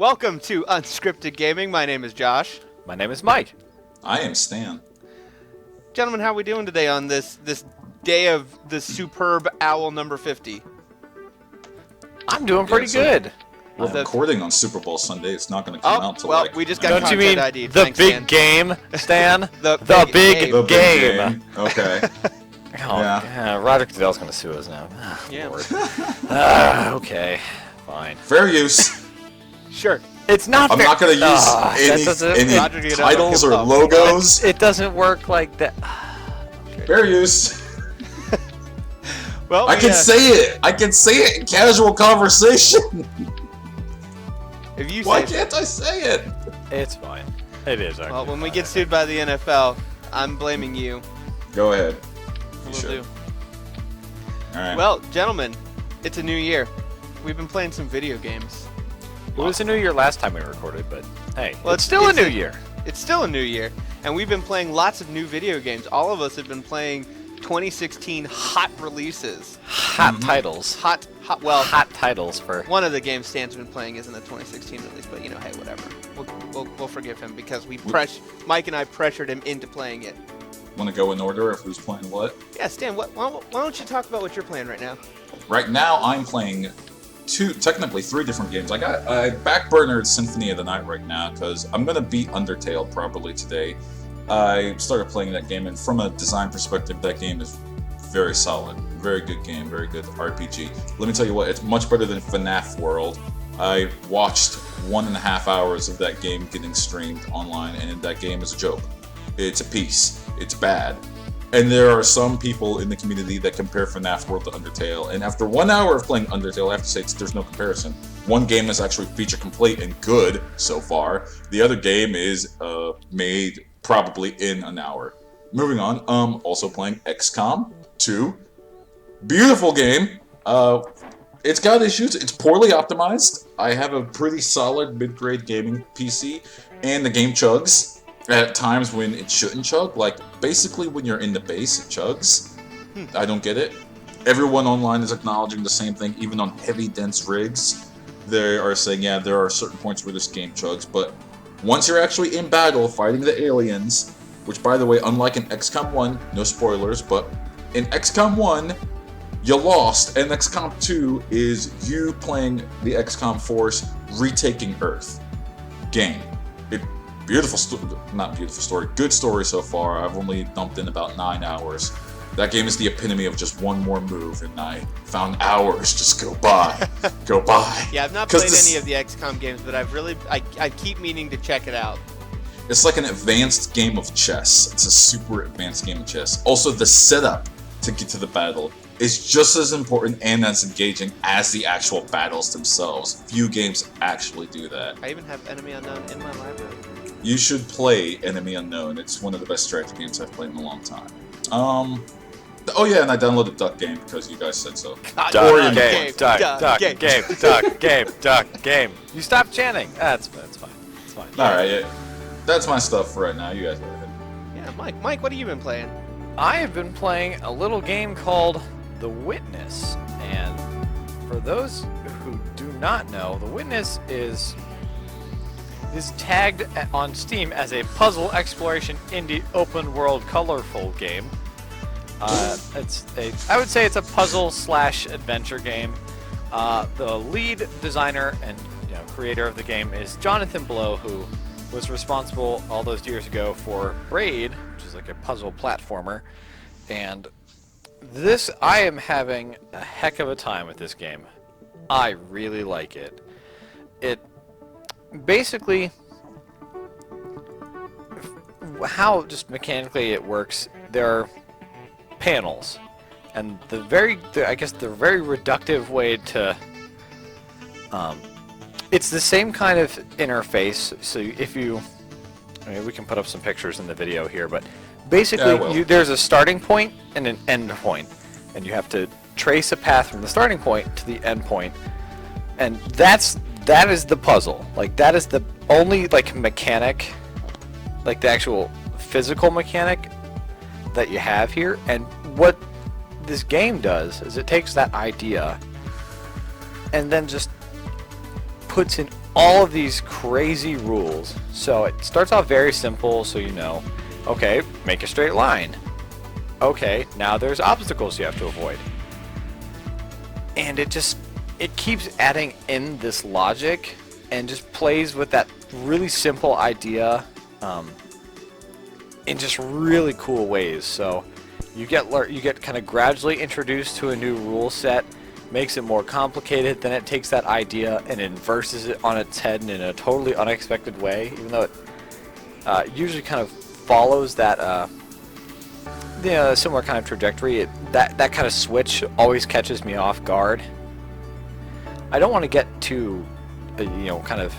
Welcome to Unscripted Gaming. My name is Josh. My name is Mike. I am Stan. Gentlemen, how are we doing today on this day of the superb owl number 50? I'm doing pretty good. We're recording on Super Bowl Sunday. It's not going to come out till we just got Don't you mean ID. the Thanks, big Stan. game, Stan? The big game. game. Okay. Oh, Yeah. Roderick Goodell's going to sue us now. Yeah. Lord. Okay, fine. Fair use. Sure. It's not I'm fair. not going to use any Roger Goodell titles or hip-hop. logos. It doesn't work like that. Fair use. Well, I can say it. I can say it in casual conversation. if you Why say can't I say it? It's fine. It is actually. well, when we fine, get I sued by the NFL, I'm blaming you. Go ahead. You Will should. do. All right. Well, gentlemen, it's a new year. We've been playing some video games. think. It was a new year last time we recorded, but hey, Well, it's still a new year. It's still a new year, and we've been playing lots of new video games. All of us have been playing 2016 hot releases. Hot titles. Hot, Hot titles for. one of the games Stan's been playing isn't a 2016 release, but hey, whatever. We'll forgive him because Mike and I pressured him into playing it. Want to go in order of who's playing what? Yeah, Stan, why don't you talk about what you're playing right now? Right now, I'm playing technically three different games. I backburnered Symphony of the Night right now because I'm gonna beat Undertale probably today. I started playing that game, and from a design perspective, that game is very solid, very good game, very good RPG. Let me tell you what, it's much better than FNAF World. I watched 1.5 hours of that game getting streamed online, and that game is a joke. It's a piece. It's bad. And there are some people in the community that compare FNAF World to Undertale, and after 1 hour of playing Undertale, I have to say there's no comparison. One game is actually feature complete and good so far. The other game is made probably in an hour. Moving on, also playing XCOM 2. Beautiful game. It's got issues. It's poorly optimized. I have a pretty solid mid-grade gaming PC, and the game chugs at times when it shouldn't chug. Like, basically when you're in the base, it chugs. I don't get it. Everyone online is acknowledging the same thing, even on heavy, dense rigs. They are saying, yeah, there are certain points where this game chugs, but once you're actually in battle fighting the aliens, which, by the way, unlike in XCOM 1, no spoilers, but in XCOM 1, you lost, and XCOM 2 is you playing the XCOM force retaking Earth. Game. Beautiful story. Good story so far. I've only dumped in about 9 hours. That game is the epitome of just one more move, and I found hours just go by. Yeah, I've not played any of the XCOM games, but I keep meaning to check it out. It's like an advanced game of chess. It's a super advanced game of chess. Also, the setup to get to the battle is just as important and as engaging as the actual battles themselves. Few games actually do that. I even have Enemy Unknown in my library. You should play Enemy Unknown. It's one of the best strategy games I've played in a long time. Oh yeah, and I downloaded Duck Game because you guys said so. Duck game. You stop chanting. That's fine. It's fine. All right, yeah. That's my stuff for right now. You guys go ahead. Yeah, Mike, what have you been playing? I have been playing a little game called The Witness, and for those who do not know, The Witness is tagged on Steam as a puzzle exploration indie open world colorful game. I would say it's a puzzle / adventure game. The lead designer and creator of the game is Jonathan Blow, who was responsible all those years ago for Braid, which is like a puzzle platformer. And I am having a heck of a time with this game. I really like it. It basically, how just mechanically it works, there are panels, and the very reductive way to it's the same kind of interface. So we can put up some pictures in the video here, but basically there's a starting point and an end point, and you have to trace a path from the starting point to the end point, and that is the puzzle. Like, that is the only mechanic, like the actual physical mechanic that you have here. And what this game does is it takes that idea and then just puts in all of these crazy rules. So it starts off very simple, so you know, okay, make a straight line. Okay, now there's obstacles you have to avoid. And it keeps adding in this logic and just plays with that really simple idea in just really cool ways. So you get kind of gradually introduced to a new rule set, makes it more complicated, then it takes that idea and inverses it on its head in a totally unexpected way, even though it usually kind of follows that similar kind of trajectory. That kind of switch always catches me off guard. I don't want to get too kind of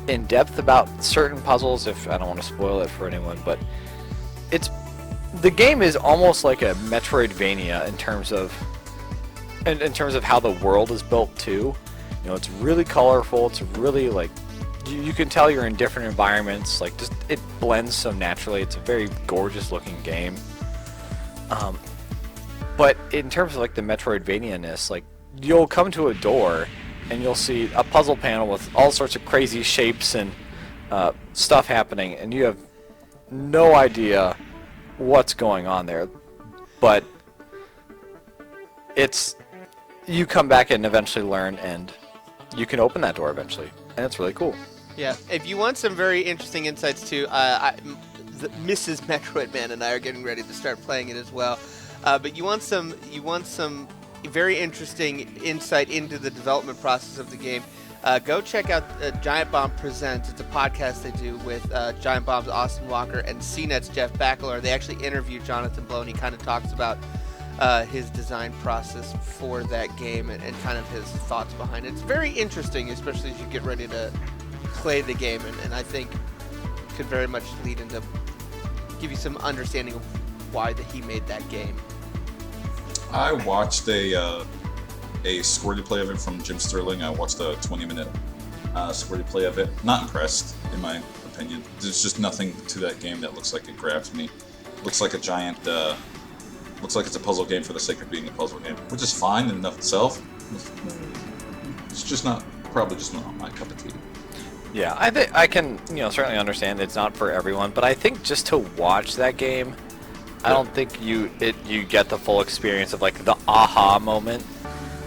in depth about certain puzzles if I don't want to spoil it for anyone, but the game is almost like a Metroidvania in terms of how the world is built too. You know, it's really colorful. It's really like you can tell you're in different environments. Like just it blends so naturally. It's a very gorgeous looking game. But in terms of like the Metroidvania-ness, like you'll come to a door and you'll see a puzzle panel with all sorts of crazy shapes and stuff happening, and you have no idea what's going on there. But you come back and eventually learn, and you can open that door eventually, and it's really cool. Yeah, if you want some very interesting insights too, Mrs. Metroidman and I are getting ready to start playing it as well. But you want some very interesting insight into the development process of the game. Go check out Giant Bomb Presents. It's a podcast they do with Giant Bomb's Austin Walker and CNET's Jeff Bakalar. They actually interview Jonathan Blow, and he kind of talks about his design process for that game and kind of his thoughts behind it. It's very interesting, especially as you get ready to play the game, and I think could very much lead into give you some understanding of why he made that game. I watched a squirty play of it from Jim Sterling. I watched a 20-minute squirty play of it. Not impressed, in my opinion. There's just nothing to that game that looks like it grabs me. Looks like a giant. Looks like it's a puzzle game for the sake of being a puzzle game, which is fine in and of itself. It's just probably just not my cup of tea. Yeah, I think I can certainly understand it's not for everyone, but I think just to watch that game, I don't think you get the full experience of like the aha moment,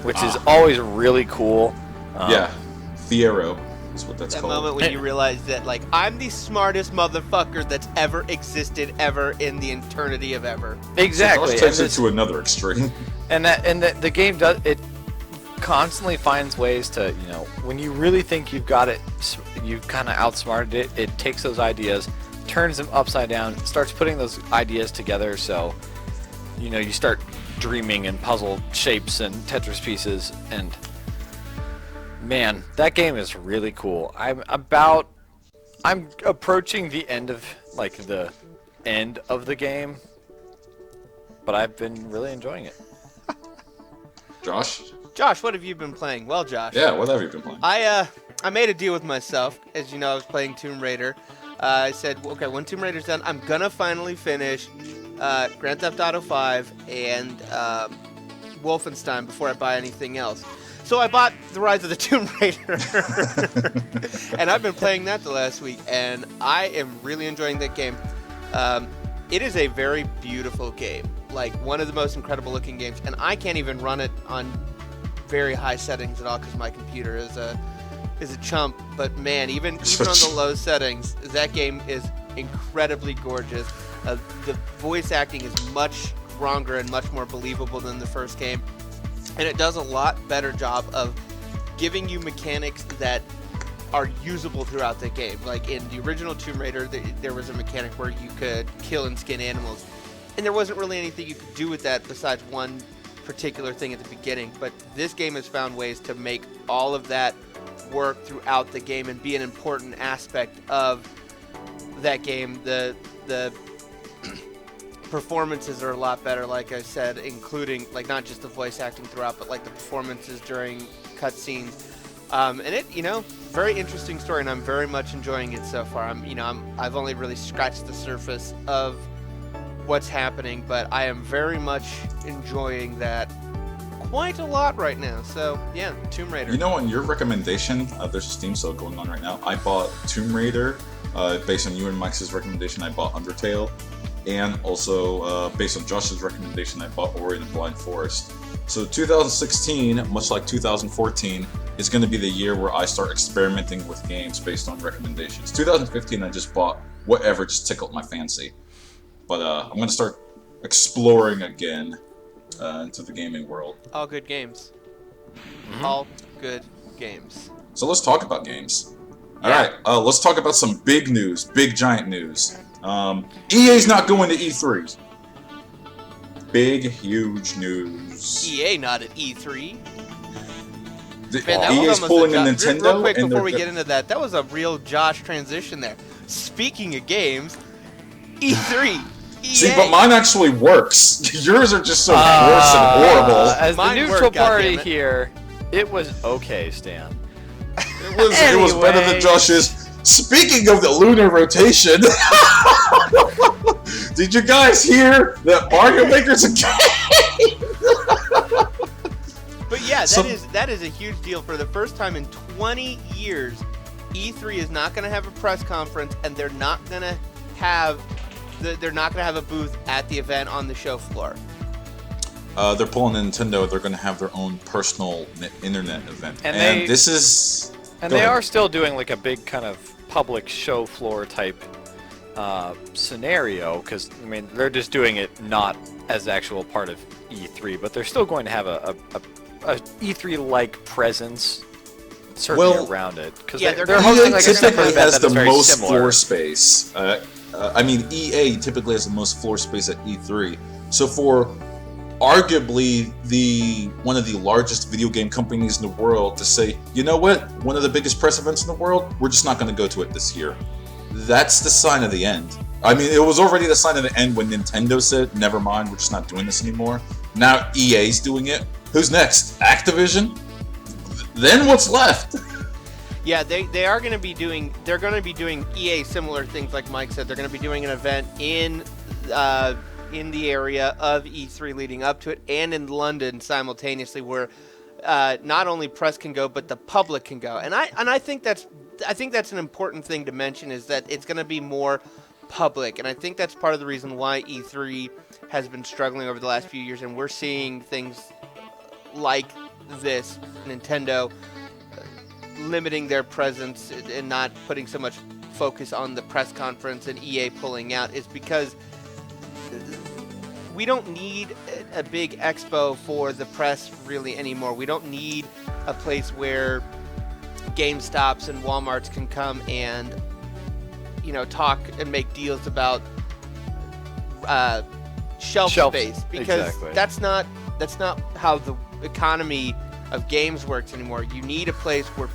which is always really cool. Yeah, Fiero is what that's that called. That moment when you realize that like I'm the smartest motherfucker that's ever existed ever in the eternity of ever. Exactly. So it takes it to another extreme. And the game does it constantly finds ways to when you really think you've got it, you've kind of outsmarted it. It takes those ideas, turns them upside down, starts putting those ideas together. So you start dreaming in puzzle shapes and Tetris pieces, and man, that game is really cool. I'm approaching the end of the game, but I've been really enjoying it. Josh, what have you been playing? Well, Josh. Yeah, what have you been playing? I made a deal with myself. As you know, I was playing Tomb Raider. I said, okay, when Tomb Raider's done, I'm gonna finally finish Grand Theft Auto 5 and Wolfenstein before I buy anything else. So I bought The Rise of the Tomb Raider, and I've been playing that the last week, and I am really enjoying that game. It is a very beautiful game, like one of the most incredible looking games, and I can't even run it on very high settings at all because my computer is a chump. But man, even on the low settings, that game is incredibly gorgeous. The voice acting is much stronger and much more believable than the first game, and it does a lot better job of giving you mechanics that are usable throughout the game. Like in the original Tomb Raider, there was a mechanic where you could kill and skin animals, and there wasn't really anything you could do with that besides one particular thing at the beginning. But this game has found ways to make all of that work throughout the game and be an important aspect of that game. The performances are a lot better, like I said, including like not just the voice acting throughout, but like the performances during cutscenes. And it, very interesting story, and I'm very much enjoying it so far. I've only really scratched the surface of what's happening, but I am very much enjoying that quite a lot right now. So yeah, Tomb Raider. You know, on your recommendation, there's a Steam sale going on right now. I bought Tomb Raider. Based on you and Mike's recommendation, I bought Undertale. And also, based on Josh's recommendation, I bought Ori and the Blind Forest. So 2016, much like 2014, is going to be the year where I start experimenting with games based on recommendations. 2015, I just bought whatever just tickled my fancy. But I'm going to start exploring again into the gaming world. All good games. All good games. So let's talk about games. Alright, let's talk about some big news, big giant news. EA's not going to E3. Big, huge news. EA not at E3. EA's pulling a Nintendo. Real quick before we get into that, that was a real Josh transition there. Speaking of games, E3. EA. See, but mine actually works. Yours are just so coarse and horrible. As Mine the neutral worked, party goddammit. here, it was okay, Stan. It was better than Josh's. Speaking of the lunar rotation, did you guys hear that Mario Maker's a game? But yeah, that is a huge deal. For the first time in 20 years, E3 is not going to have a press conference, and they're not going to have a booth at the event on the show floor. They're pulling Nintendo. They're going to have their own personal internet event, And they are still doing like a big kind of public show floor type scenario, because I mean they're just doing it not as actual part of E3, but they're still going to have a E3-like presence certainly around it, because they're hosting like a separate event has that the is very most similar. floor space. I mean, EA typically has the most floor space at E3. So for arguably one of the largest video game companies in the world to say, you know what, one of the biggest press events in the world, we're just not going to go to it this year. That's the sign of the end. I mean, it was already the sign of the end when Nintendo said, never mind, we're just not doing this anymore. Now EA's doing it. Who's next? Activision? Then what's left? Yeah, they are going to be doing. They're going to be doing EA similar things, like Mike said. They're going to be doing an event in the area of E3 leading up to it, and in London simultaneously, where not only press can go, but the public can go. And I think that's an important thing to mention, is that it's going to be more public, and I think that's part of the reason why E3 has been struggling over the last few years, and we're seeing things like this, Nintendo limiting their presence and not putting so much focus on the press conference, and EA pulling out, is because we don't need a big expo for the press really anymore. We don't need a place where GameStops and Walmarts can come and, you know, talk and make deals about shelf space, because exactly. that's not how the economy of games works anymore. You need a place where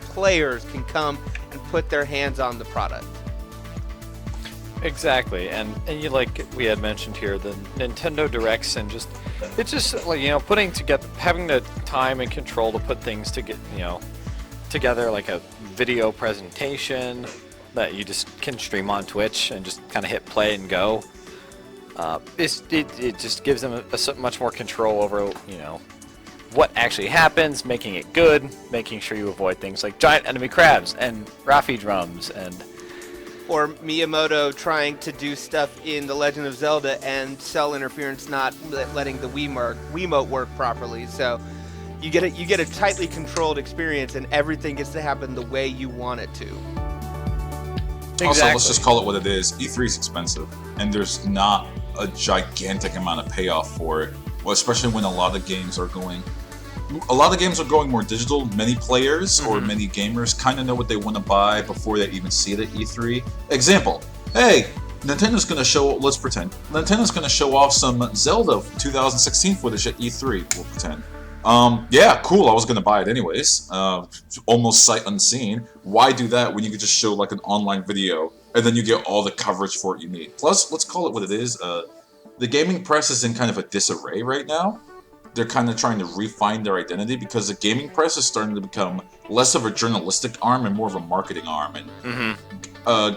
players can come and put their hands on the product. Exactly, and you, like we had mentioned here, the Nintendo Directs, and it's just like, you know, having the time and control to put things together, like a video presentation that you just can stream on Twitch and just kind of hit play and go. It just gives them a much more control over, you know, what actually happens, making it good, making sure you avoid things like giant enemy crabs and Rafi drums, or Miyamoto trying to do stuff in The Legend of Zelda and cell interference not letting the Wiimote work properly. So you get a tightly controlled experience, and everything gets to happen the way you want it to. Exactly. Also, let's just call it what it is. E3 is expensive, and there's not a gigantic amount of payoff for it. Well, especially when a lot of games are going more digital. Many players or many gamers kind of know what they want to buy before they even see it at E3. Example, hey, Nintendo's going to show off some Zelda 2016 footage at E3, we'll pretend. Yeah, cool, I was going to buy it anyways. Almost sight unseen. Why do that when you could just show like an online video and then you get all the coverage for it you need? Plus, let's call it what it is. The gaming press is in kind of a disarray right now. They're kind of trying to refine their identity, because the gaming press is starting to become less of a journalistic arm and more of a marketing arm. And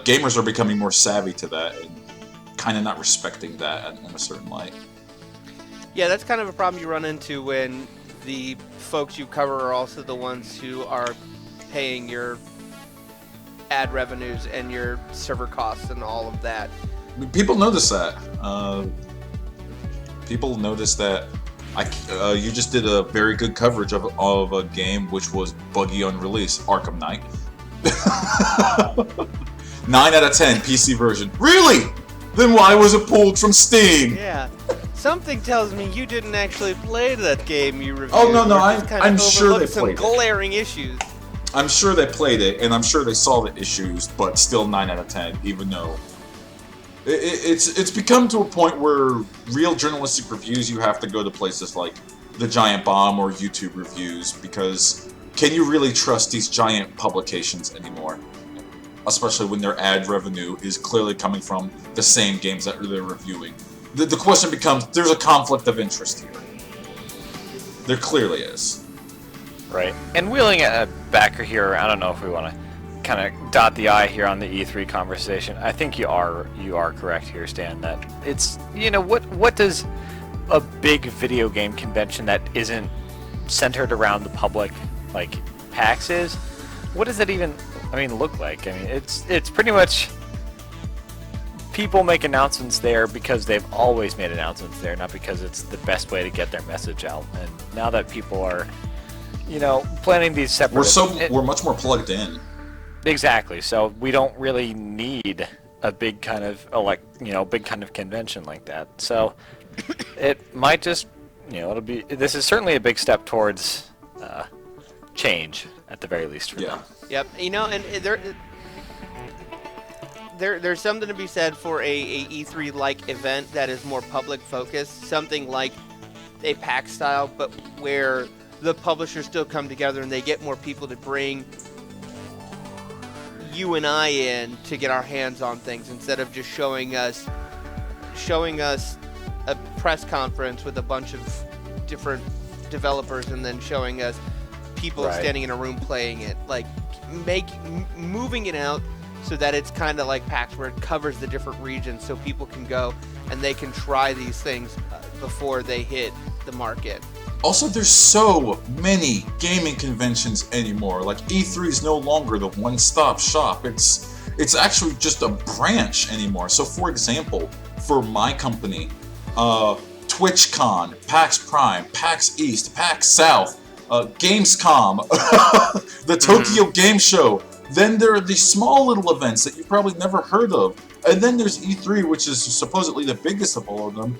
gamers are becoming more savvy to that and kind of not respecting that in a certain light. Yeah, that's kind of a problem you run into when the folks you cover are also the ones who are paying your ad revenues and your server costs and all of that. People notice that. People notice that you just did a very good coverage of a game which was buggy on release, Arkham Knight. 9 out of 10 PC version. Really? Then why was it pulled from Steam? Yeah. Something tells me you didn't actually play that game you reviewed. Oh, no, I'm sure they some played it. glaring issues. I'm sure they played it, and I'm sure they saw the issues, but still 9 out of 10, even though it's become to a point where real journalistic reviews, you have to go to places like The Giant Bomb or YouTube reviews, because can you really trust these giant publications anymore? Especially when their ad revenue is clearly coming from the same games that they're reviewing. The question becomes, there's a conflict of interest here. There clearly is. Right. And wheeling it back here, I don't know if we want to kind of dot the I here on the E3 conversation. I think you are correct here, Stan, that it's, what does a big video game convention that isn't centered around the public, like PAX is, what does it even, look like? It's pretty much people make announcements there because they've always made announcements there, not because it's the best way to get their message out. And now that people are, planning these separate... We're much more plugged in. Exactly. So we don't really need a big kind of convention like that. So it might just, this is certainly a big step towards change at the very least for them. Yep. And there's something to be said for a E3-like event that is more public focused, something like a PAX style, but where the publishers still come together and they get more people to bring you and I in to get our hands on things, instead of just showing us a press conference with a bunch of different developers and then showing us people standing in a room playing it. Like moving it out so that it's kind of like PAX, where it covers the different regions, so people can go and they can try these things before they hit the market. Also, there's so many gaming conventions anymore. Like, E3 is no longer the one-stop shop. It's actually just a branch anymore. So, for example, for my company, TwitchCon, PAX Prime, PAX East, PAX South, Gamescom, the Tokyo Game Show. Then there are these small little events that you probably never heard of. And then there's E3, which is supposedly the biggest of all of them.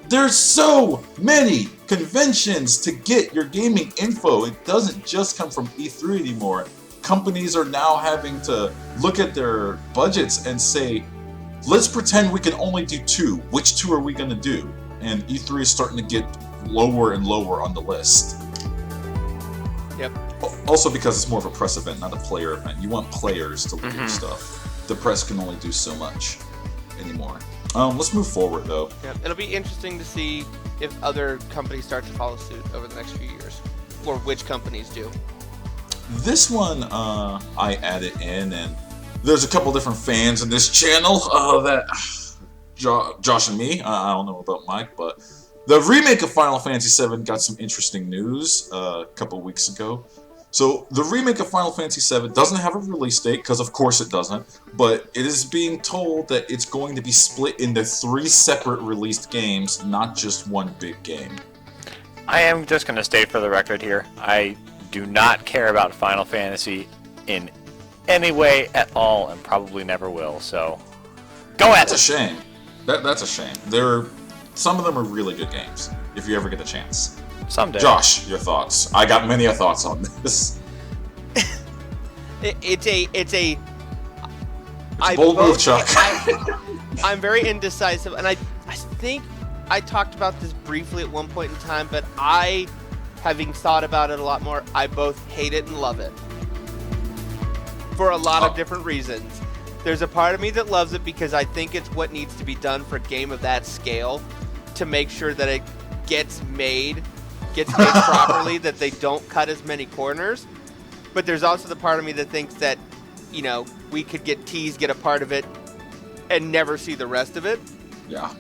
There's so many conventions to get your gaming info. It doesn't just come from E3 anymore. Companies are now having to look at their budgets and say, let's pretend we can only do 2. Which 2 are we going to do? And E3 is starting to get lower and lower on the list. Yep. Also because it's more of a press event, not a player event. You want players to look at stuff. The press can only do so much anymore. Let's move forward, though. Yeah, it'll be interesting to see if other companies start to follow suit over the next few years, or which companies do. This one, I added in, and there's a couple different fans in this channel that Josh and me. I don't know about Mike, but the remake of Final Fantasy VII got some interesting news a couple weeks ago. So the remake of Final Fantasy VII doesn't have a release date, because of course it doesn't, but it is being told that it's going to be split into 3 separate released games, not just one big game. I am just going to state for the record here, I do not care about Final Fantasy in any way at all, and probably never will, so go at it! That's a shame. That's a shame. Some of them are really good games, if you ever get the chance. Someday. Josh, your thoughts. I got many thoughts on this. It's a bold move, Chuck. I'm very indecisive, and I think I talked about this briefly at one point in time, but having thought about it a lot more, I both hate it and love it. For a lot of different reasons. There's a part of me that loves it because I think it's what needs to be done for a game of that scale to make sure that it gets made properly, that they don't cut as many corners. But there's also the part of me that thinks that, we could get a part of it and never see the rest of it. Yeah.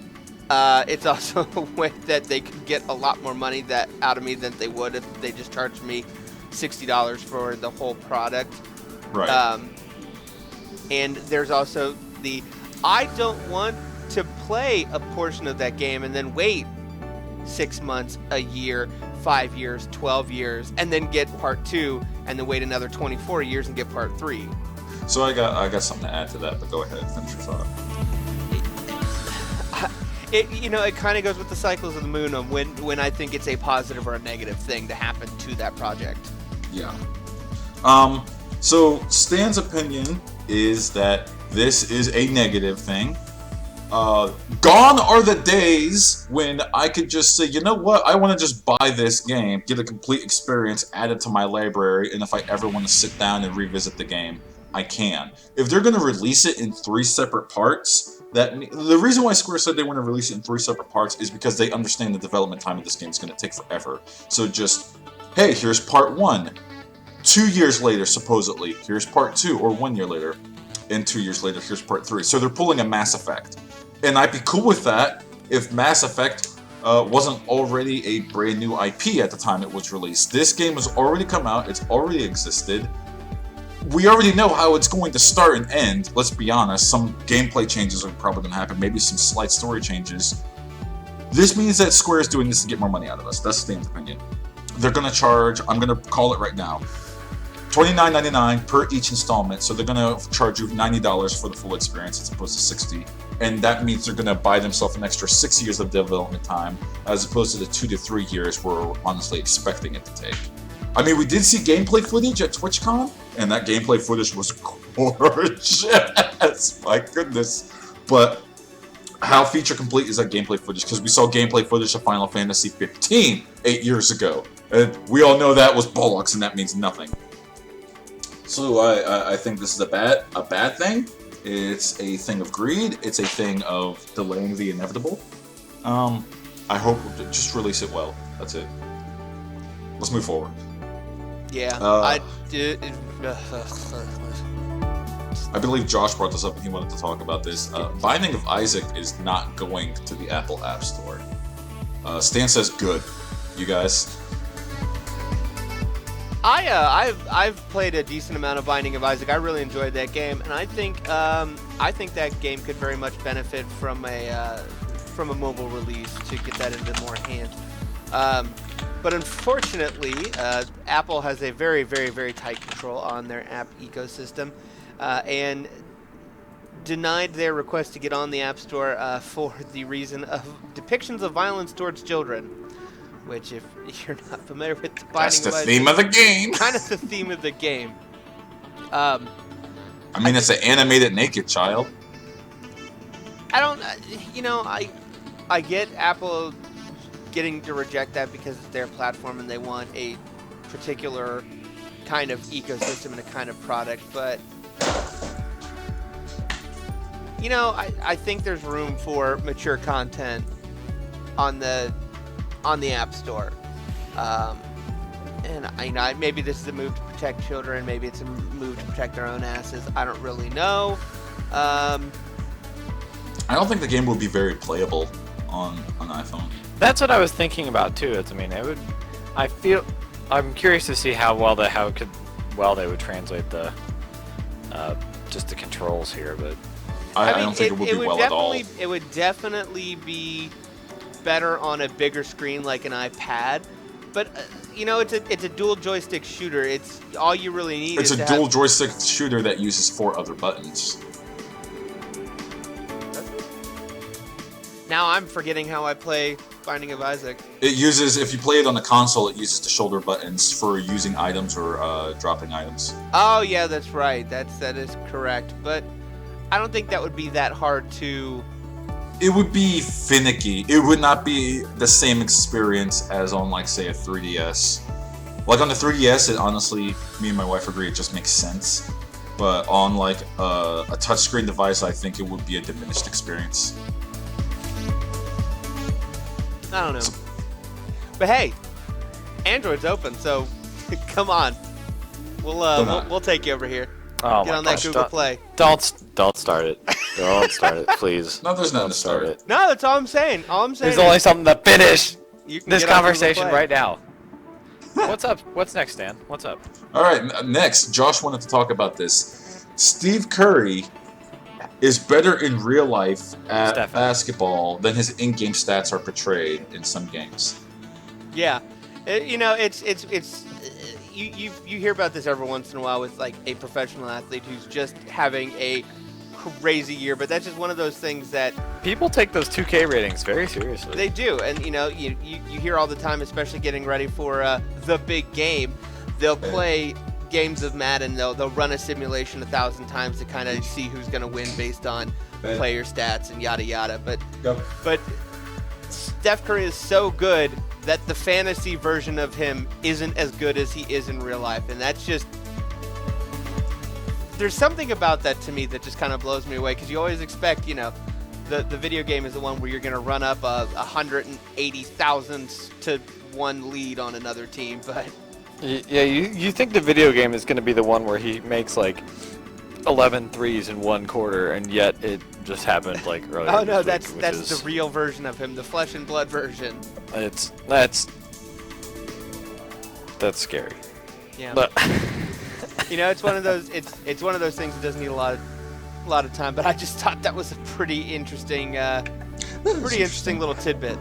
It's also a way that they could get a lot more money out of me than they would if they just charged me $60 for the whole product. Right. And there's also I don't want to play a portion of that game and then wait 6 months, a year, 5 years, 12 years, and then get part 2, and then wait another 24 years and get part 3. So I got something to add to that, but go ahead, finish your thought. It kind of goes with the cycles of the moon of when I think it's a positive or a negative thing to happen to that project. Yeah. So Stan's opinion is that this is a negative thing. Gone are the days when I could just say, you know what, I want to just buy this game, get a complete experience, add it to my library, and if I ever want to sit down and revisit the game, I can. If they're going to release it in 3 separate parts, the reason why Square said they want to release it in 3 separate parts is because they understand the development time of this game is going to take forever. So just, hey, here's part 1. 2 years later, supposedly, here's part 2, or 1 year later, and 2 years later, here's part 3. So they're pulling a Mass Effect. And I'd be cool with that if Mass Effect wasn't already a brand new IP at the time it was released. This game has already come out, it's already existed. We already know how it's going to start and end, let's be honest. Some gameplay changes are probably going to happen, maybe some slight story changes. This means that Square is doing this to get more money out of us. That's Stan's opinion. They're going to charge, I'm going to call it right now, $29.99 per each installment, so they're going to charge you $90 for the full experience as opposed to $60. And that means they're going to buy themselves an extra 6 years of development time, as opposed to the 2 to 3 years we're honestly expecting it to take. I mean, we did see gameplay footage at TwitchCon, and that gameplay footage was gorgeous. My goodness. But how feature complete is that gameplay footage? Because we saw gameplay footage of Final Fantasy 15 8 years ago. And we all know that was bollocks, and that means nothing. So I think this is a bad thing. It's a thing of greed. It's a thing of delaying the inevitable. I hope just release it well. That's it. Let's move forward. Yeah, I believe Josh brought this up and he wanted to talk about this. Binding of Isaac is not going to the Apple App Store. Stan says good. You guys? I've played a decent amount of Binding of Isaac. I really enjoyed that game, and I think that game could very much benefit from a mobile release to get that into more hands. But unfortunately, Apple has a very, very, very tight control on their app ecosystem, and denied their request to get on the App Store for the reason of depictions of violence towards children. Which, if you're not familiar with the Binding of Isaac, theme of the game. Kind of the theme of the game. I mean, it's an animated naked child. I don't, I get Apple getting to reject that because it's their platform and they want a particular kind of ecosystem and a kind of product, but I think there's room for mature content on the App Store, and maybe this is a move to protect children, maybe it's a move to protect their own asses. I don't really know. I don't think the game would be very playable on iPhone. That's what I was thinking about too. I'm curious to see how well they would translate the just the controls here, but I don't think it would be well at all. It would definitely be better on a bigger screen like an iPad, but it's a dual joystick shooter. It's all you really need. It's a dual joystick shooter that uses 4 other buttons. Now I'm forgetting how I play Binding of Isaac. It uses, if you play it on the console, it uses the shoulder buttons for using items or dropping items. Oh yeah, that's right. That is correct. But I don't think that would be that hard to. It would be finicky. It would not be the same experience as on, like, say, a 3DS. Like, on the 3DS, it honestly, me and my wife agree, it just makes sense. But on, like, a touchscreen device, I think it would be a diminished experience. I don't know. But hey, Android's open, so come on. We'll take you over here. Oh Get my on that gosh, Google Play. Don't start it. Don't start it, please. No, there's nothing Don't to start it. No, that's all I'm saying. All I'm saying There's only something to finish you can this get on Google conversation Play. right now. What's up? What's next, Dan? What's up? All right, next, Josh wanted to talk about this. Steve Curry is better in real life at Stephen. basketball than his in-game stats are portrayed in some games. Yeah, you know, it's you hear about this every once in a while with like a professional athlete who's just having a crazy year, but that's just one of those things that People take those 2K ratings very seriously. they do, and you know, you hear all the time, especially getting ready for the big game. They'll play games of Madden. They'll run a simulation 1,000 times to kind of see who's going to win based on player stats and yada yada. But Steph Curry is so good that the fantasy version of him isn't as good as he is in real life, and that's just. There's something about that to me that just kind of blows me away, because you always expect, you know, the video game is the one where you're going to run up a 180,000 to 1 lead on another team, but Yeah, you think the video game is going to be the one where he makes like 11 threes in 1 quarter, and yet it just happened like earlier. oh no, this that's week, the real version of him, the flesh and blood version. That's scary. Yeah. But You know, it's one of those it's one of those things that doesn't need a lot of time, but I just thought that was a pretty interesting little tidbit.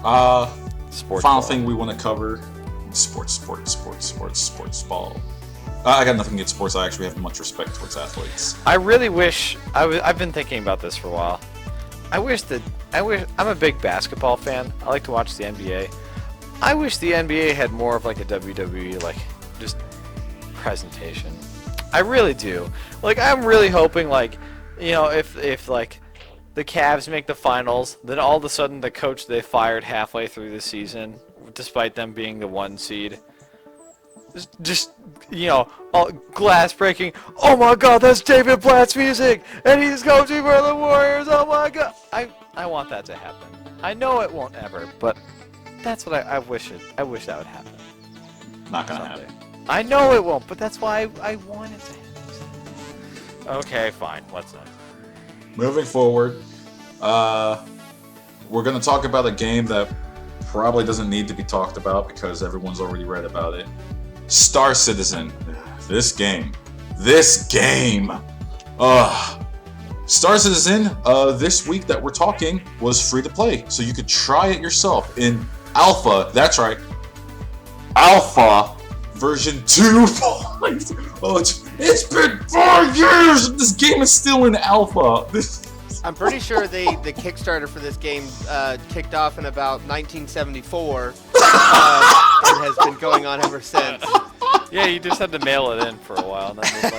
Final sports ball. thing we want to cover: sports ball. I got nothing against sports. I actually have much respect towards athletes. I really wish I've been thinking about this for a while. I'm a big basketball fan. I like to watch the NBA. I wish the NBA had more of like a WWE like just presentation. I really do. Like, I'm really hoping, like, you know, if like the Cavs make the finals, then all of a sudden the coach they fired halfway through the season, despite them being the 1 seed, just you know, all glass breaking. Oh my God, that's David Blatt's music, and he's coaching for the Warriors. Oh my God, I want that to happen. I know it won't ever, but that's what I wish that would happen. Not gonna someday. happen. I know it won't, but that's why I want it to happen. Okay, fine. What's next? Moving forward, we're gonna talk about a game that probably doesn't need to be talked about because everyone's already read about it. Star Citizen. This game. Star Citizen, this week that we're talking, was free to play, so you could try it yourself in alpha. That's right, alpha version 2.0. Oh, it's been 4 years and this game is still in alpha. I'm pretty sure the Kickstarter for this game kicked off in about 1974 and has been going on ever since. Yeah, you just had to mail it in for a while, and then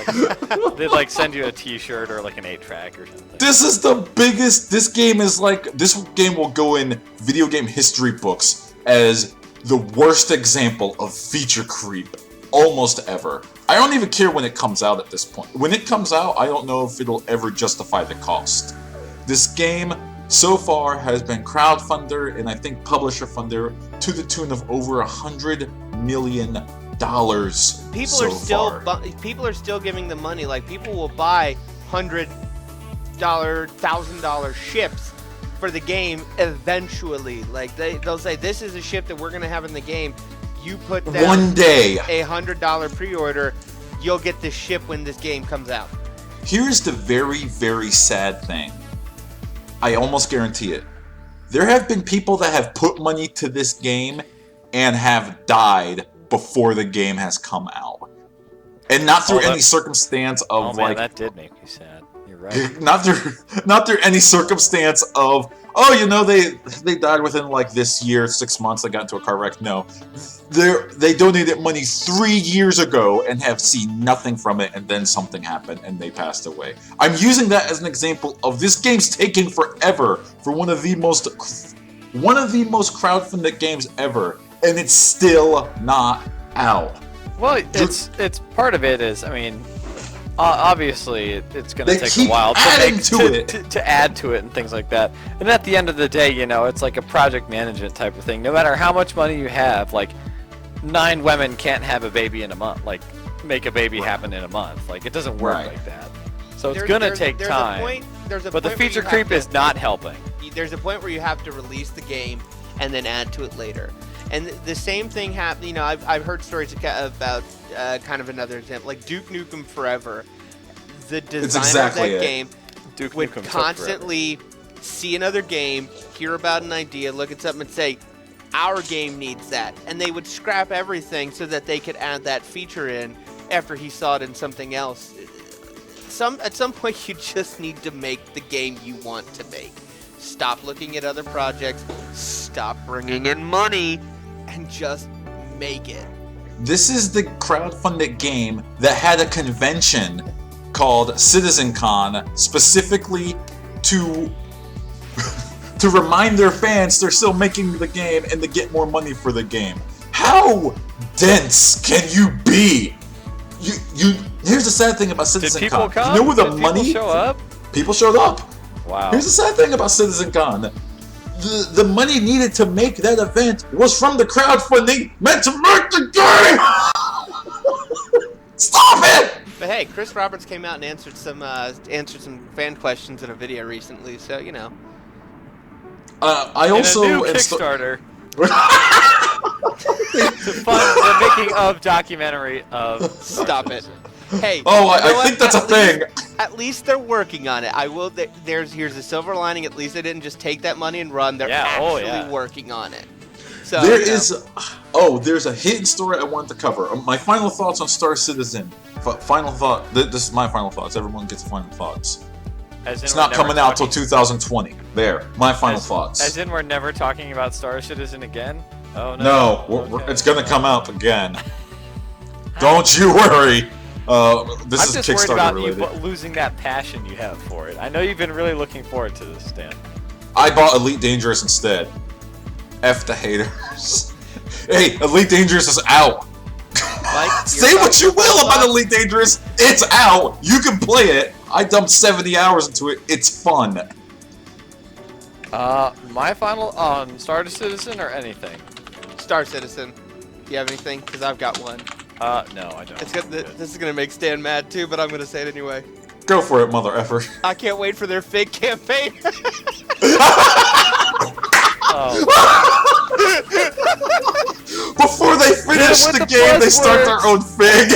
they'd like send you a T-shirt or like an 8-track or something. This is the biggest. This game will go in video game history books as the worst example of feature creep almost ever. I don't even care when it comes out at this point. When it comes out, I don't know if it'll ever justify the cost. This game so far has been crowdfunder and I think publisher funder to the tune of over $100 million. People are still giving them money. Like, people will buy $100, $1,000 ships for the game eventually. Like, they'll say, this is a ship that we're gonna have in the game. You put down one day a $100 pre-order, you'll get this ship when this game comes out. Here's the very, very sad thing. I almost guarantee it. There have been people that have put money to this game and have died before the game has come out. And not through any circumstance of that did make me sad. You're right. not through any circumstance of, they died within like this year, 6 months, they got into a car wreck. No. They donated money 3 years ago and have seen nothing from it, and then something happened and they passed away. I'm using that as an example of this game's taking forever for one of the most crowdfunded games ever, and it's still not out. Well, it's part of it is, I mean, obviously it's going to take a while to add to it and things like that. And at the end of the day, it's like a project management type of thing. No matter how much money you have, like 9 women can't have a baby in a month. Like, make a baby happen in a month. Like, it doesn't work Right. like that. So it's gonna take time. There's a But the point where feature you creep have is not helping. There's a point where you have to release the game and then add to it later. And the same thing happened. You know, I've heard stories about kind of another example, like Duke Nukem Forever. The designer exactly of that it. game Duke would Nukem took constantly see another game, hear about an idea, look at something, and say, "Our game needs that," and they would scrap everything so that they could add that feature in after he saw it in something else. At some point, you just need to make the game you want to make. Stop looking at other projects. Stop bringing in money, and just make it. This is the crowdfunded game that had a convention called CitizenCon specifically to to remind their fans they're still making the game and to get more money for the game. How dense can you be? You here's the sad thing about Did people CitizenCon. come? You know where the Did money people show up? People showed up. Wow. Here's the sad thing about CitizenCon. The money needed to make that event was from the crowdfunding meant to make the game! Stop it! But hey, Chris Roberts came out and answered some fan questions in a video recently, so you know. I In also a new am Kickstarter to fund the making of documentary of. Stop it. Hey. Oh, you know I what? think that's a thing. At least they're working on it. I will. Here's the silver lining. At least they didn't just take that money and run. They're actually working on it. So There you know. is. There's a hidden story I wanted to cover. My final thoughts on Star Citizen. Final thought. This is my final thoughts. Everyone gets final thoughts. It's not coming out till 2020. There, my final thoughts. As in, we're never talking about Star Citizen again? Oh, no. No, Okay. it's gonna come out again. Don't you worry. This I'm is just worried Kickstarter about related. you losing that passion you have for it. I know you've been really looking forward to this, Stan. I bought Elite Dangerous instead. F the haters. Hey, Elite Dangerous is out. Mike, Say what you will about Elite Dangerous. It's out. You can play it. I dumped 70 hours into it. It's fun. My final on Star Citizen or anything? Star Citizen. Do you have anything? Because I've got one. No, I don't. This is gonna make Stan mad too, but I'm gonna say it anyway. Go for it, mother effer. I can't wait for their fake campaign. Before they finish the game, they start their own fig.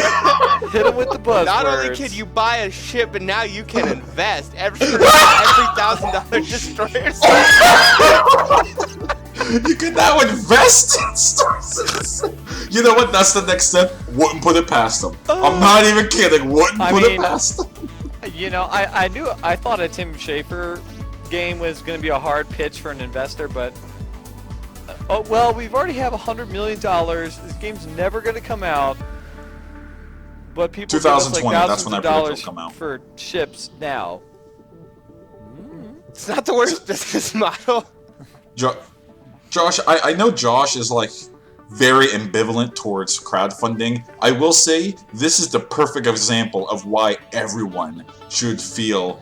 Hit him with the buzzwords. Not only can you buy a ship, but now you can invest every $1,000 destroyers. You can now invest in Star Citizen. You know what? That's the next step. Wouldn't put it past them. I'm not even kidding. Wouldn't put it past them. You know, I thought a Tim Schafer game was going to be a hard pitch for an investor, but oh well, we've already have $100 million. This game's never going to come out, but people 2020. Give us, like, That's when I thousands predict of it'll come out. for ships now. It's not the worst business model. Josh, I know Josh is like very ambivalent towards crowdfunding. I will say this is the perfect example of why everyone should feel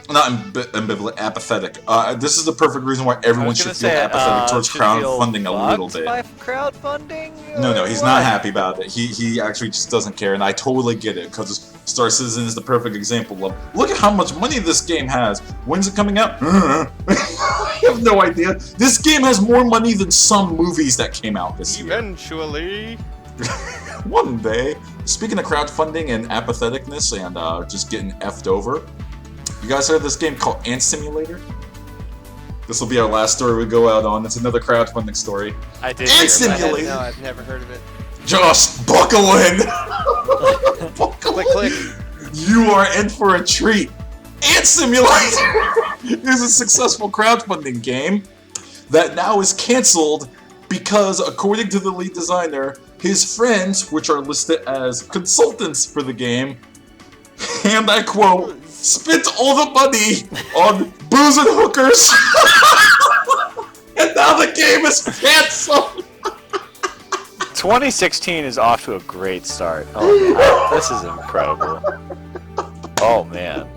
not ambivalent, apathetic. This is the perfect reason why everyone should feel apathetic towards crowdfunding a little bit. By crowdfunding? No, he's not happy about it. He actually just doesn't care, and I totally get it, because Star Citizen is the perfect example of, look at how much money this game has. When's it coming out? I have no idea. This game has more money than some movies that came out this year. Eventually. One day. Speaking of crowdfunding and apatheticness and just getting effed over, you guys heard of this game called Ant Simulator? This will be our last story we go out on. It's another crowdfunding story. I did. Ant Simulator. No, I've never heard of it. Josh, buckle in. Buckle Click, in. click. You are in for a treat. Ant Simulator is a successful crowdfunding game that now is canceled because, according to the lead designer, his friends, which are listed as consultants for the game, and I quote, spent all the money on booze and hookers, and now the game is canceled. 2016 is off to a great start. Oh man, this is incredible. Oh man.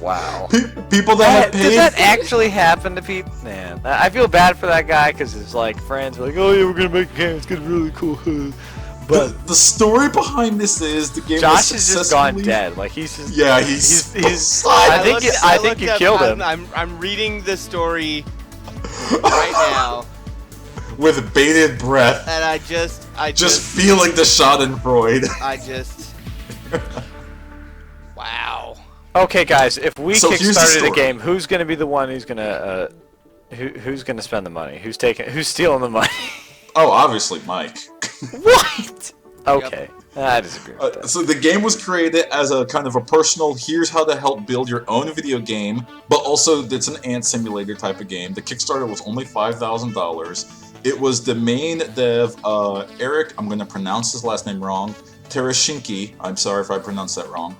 Wow. People that have paid. Does that actually happen to people? Man, I feel bad for that guy because his like friends are like, oh yeah, we're gonna make a game. It's gonna be really cool. the story behind this is the game Josh was has just gone dead. Like he's just. Yeah, he's. I think you killed him. I'm reading the story right now with bated breath. and I just feeling the Schadenfreude. Wow. Okay, guys, if we So here's the kickstarted a story. game, who's gonna be the one who's gonna who's gonna spend the money? Who's stealing the money? Oh, obviously, Mike. What? Okay, I disagree with that. So the game was created as a kind of a personal, here's how to help build your own video game, but also it's an ant simulator type of game. The Kickstarter was only $5,000. It was the main dev, Eric, I'm going to pronounce his last name wrong, Terashinki, I'm sorry if I pronounced that wrong.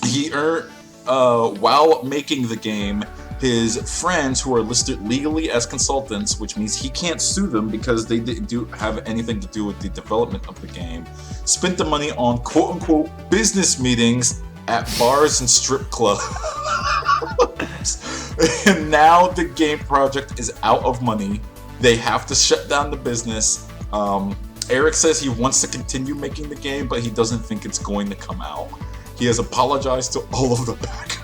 He earned, while making the game, his friends who are listed legally as consultants, which means he can't sue them because they didn't have anything to do with the development of the game, spent the money on quote-unquote business meetings at bars and strip clubs. And now the game project is out of money. They have to shut down the business. Eric says he wants to continue making the game, but he doesn't think it's going to come out. He has apologized to all of the backers.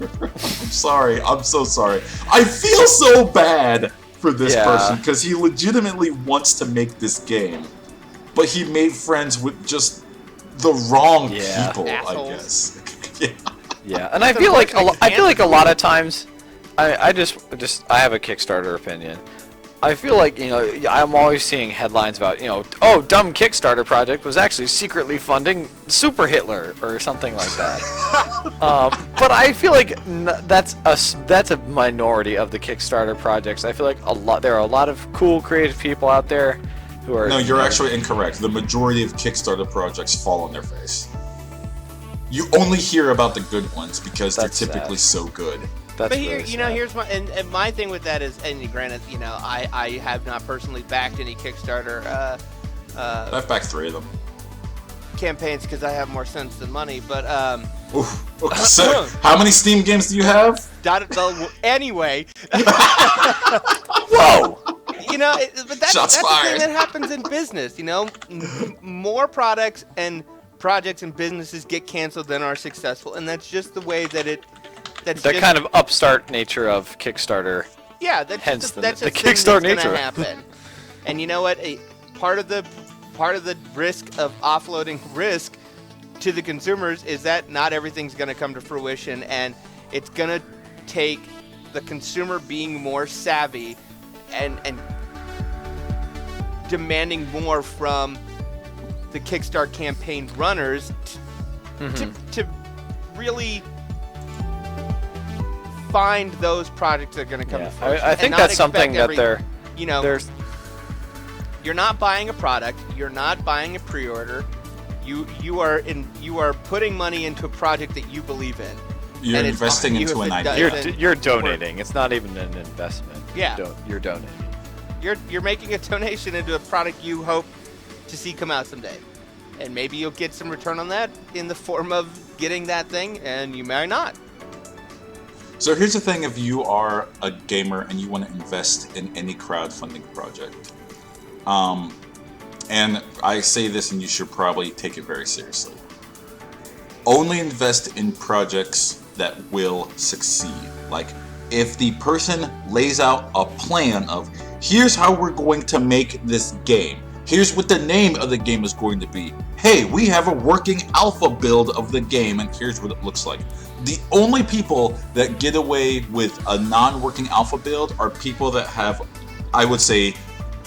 I'm sorry. I'm so sorry. I feel so bad for this person because he legitimately wants to make this game, but he made friends with just the wrong people, assholes. I guess. Yeah, and I feel like a lot of times, I have a Kickstarter opinion. I feel like, I'm always seeing headlines about, oh, dumb Kickstarter project was actually secretly funding Super Hitler or something like that. But I feel like that's a minority of the Kickstarter projects. I feel like there are a lot of cool, creative people out there who are. No, you're actually incorrect. The majority of Kickstarter projects fall on their face. You only hear about the good ones because they're typically so good. That's but here, really here's my and my thing with that is, and granted, I have not personally backed any Kickstarter I've backed 3 of them. campaigns because I have more sense than money. But Oof. Okay, so, how many Steam games do you have? Anyway, Whoa! but that's the thing that happens in business. More products and projects and businesses get canceled than are successful, and that's just the way that it. That's the kind of upstart nature of Kickstarter. Yeah, that's hence just, the that's Kickstarter thing that's nature. gonna happen. And you know what? Part of the risk of offloading risk to the consumers is that not everything's going to come to fruition, and it's going to take the consumer being more savvy and demanding more from the Kickstarter campaign runners to really find those projects that are going to come to fruition. I think that's something that there's. You're not buying a product. You're not buying a pre-order. You are putting money into a project that you believe in. You're investing into an idea. You're donating. It's not even an investment. Yeah. You're donating. You're making a donation into a product you hope to see come out someday, and maybe you'll get some return on that in the form of getting that thing, and you may not. So here's the thing: if you are a gamer and you want to invest in any crowdfunding project, and I say this, and you should probably take it very seriously. Only invest in projects that will succeed. Like, if the person lays out a plan of, here's how we're going to make this game. Here's what the name of the game is going to be. Hey, we have a working alpha build of the game, and here's what it looks like. The only people that get away with a non-working alpha build are people that have, I would say,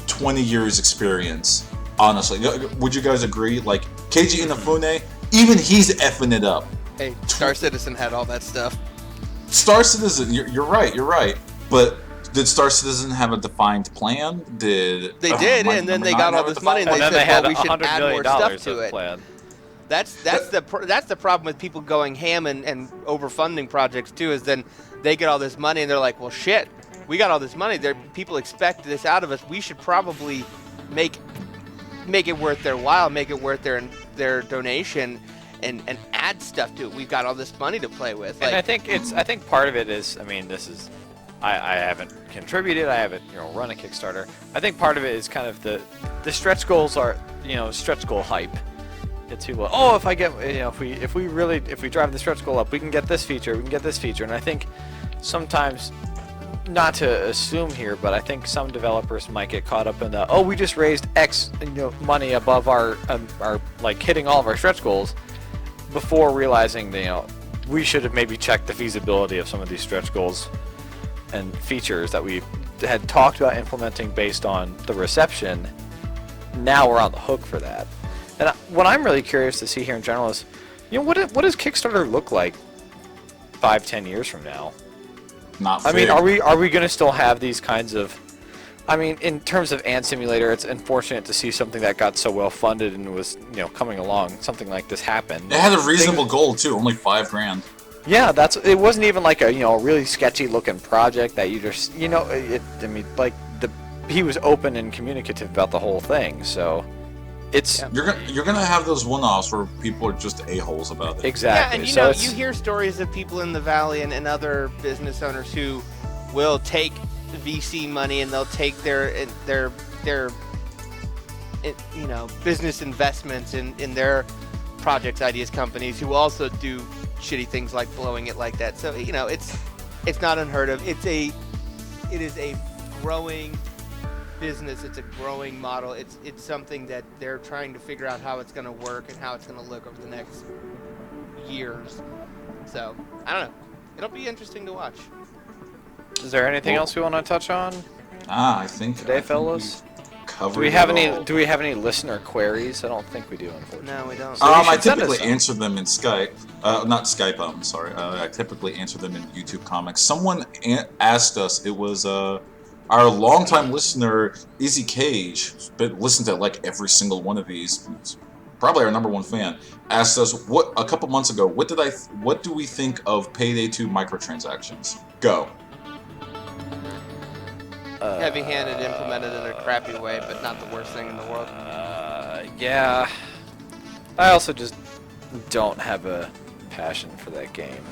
20 years experience, honestly. Would you guys agree? Like, Keiji Inafune, even he's effing it up. Hey, Star Citizen had all that stuff. Star Citizen, you're right. But did Star Citizen have a defined plan? They did, and then they got all this money, and they said, well, we should add more stuff to it. Plan. That's the problem with people going ham and overfunding projects too. Is then they get all this money and they're like, well, shit, we got all this money. People expect this out of us. We should probably make it worth their while, make it worth their donation, and add stuff to it. We've got all this money to play with. And I think part of it is, I mean, this is I haven't contributed. I haven't run a Kickstarter. I think part of it is kind of the stretch goals are stretch goal hype. It's people. Oh, if I get if we drive the stretch goal up, we can get this feature. We can get this feature. And I think sometimes, not to assume here, but I think some developers might get caught up in the we just raised X money above our like hitting all of our stretch goals, before realizing that we should have maybe checked the feasibility of some of these stretch goals and features that we had talked about implementing based on the reception. Now we're on the hook for that. And what I'm really curious to see here in general is, what does Kickstarter look like 5-10 years from now? Not I mean, fair. are we going to still have these kinds of? I mean, in terms of Ant Simulator, it's unfortunate to see something that got so well funded and was coming along, something like this happen. It had a reasonable goal too, only $5,000. Yeah, it wasn't even like a really sketchy looking project that you just he was open and communicative about the whole thing, so it's You're gonna have those one-offs where people are just a-holes about it. exactly. Yeah, and you hear stories of people in the Valley and other business owners who will take VC money and they'll take their business investments in their projects, ideas, companies, who also do shitty things like blowing it like that. So it's not unheard of. It is a growing business. It's a growing model. It's something that they're trying to figure out how it's going to work and how it's going to look over the next years. So I don't know. It'll be interesting to watch. Is there anything else we want to touch on I think today, fellas? Do we have any listener queries? I don't think we do, unfortunately. No, we don't. So you I should send typically us some. answer them in Skype. Not Skype, I'm sorry. I typically answer them in YouTube comments. Someone asked us, it was our longtime listener, Izzy Cage, but listened to like every single one of these, probably our number one fan, asked us a couple months ago, what do we think of Payday 2 microtransactions? Go. Heavy-handed, implemented in a crappy way, but not the worst thing in the world. Yeah. I also just don't have a passion for that game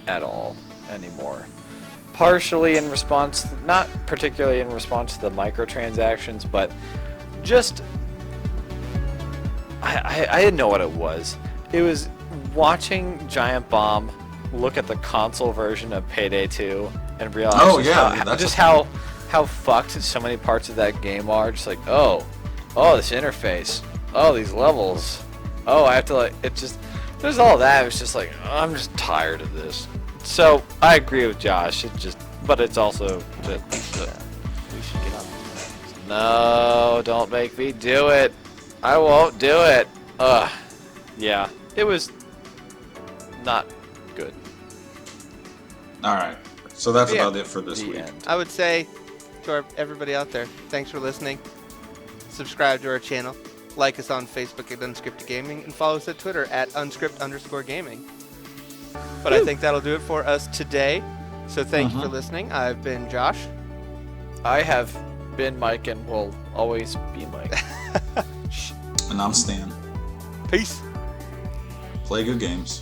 at all anymore. Partially in response, not particularly in response to the microtransactions, but just I didn't know what it was. It was watching Giant Bomb look at the console version of Payday 2 and realize how fucked so many parts of that game are. Just like, oh, this interface, these levels, I have to there's all that. It's just like, I'm just tired of this. So I agree with Josh. But it's also just, We should get on. no, don't make me do it. I won't do it. Yeah, it was not good. Alright, so that's Yeah. about it for this The week. end. I would say to everybody out there, thanks for listening. Subscribe to our channel. Like us on Facebook at Unscripted Gaming, and follow us at Twitter at unscript_gaming. But I think that'll do it for us today. So thank you for listening. I've been Josh. I have been Mike and will always be Mike. And I'm Stan. Peace. Play good games.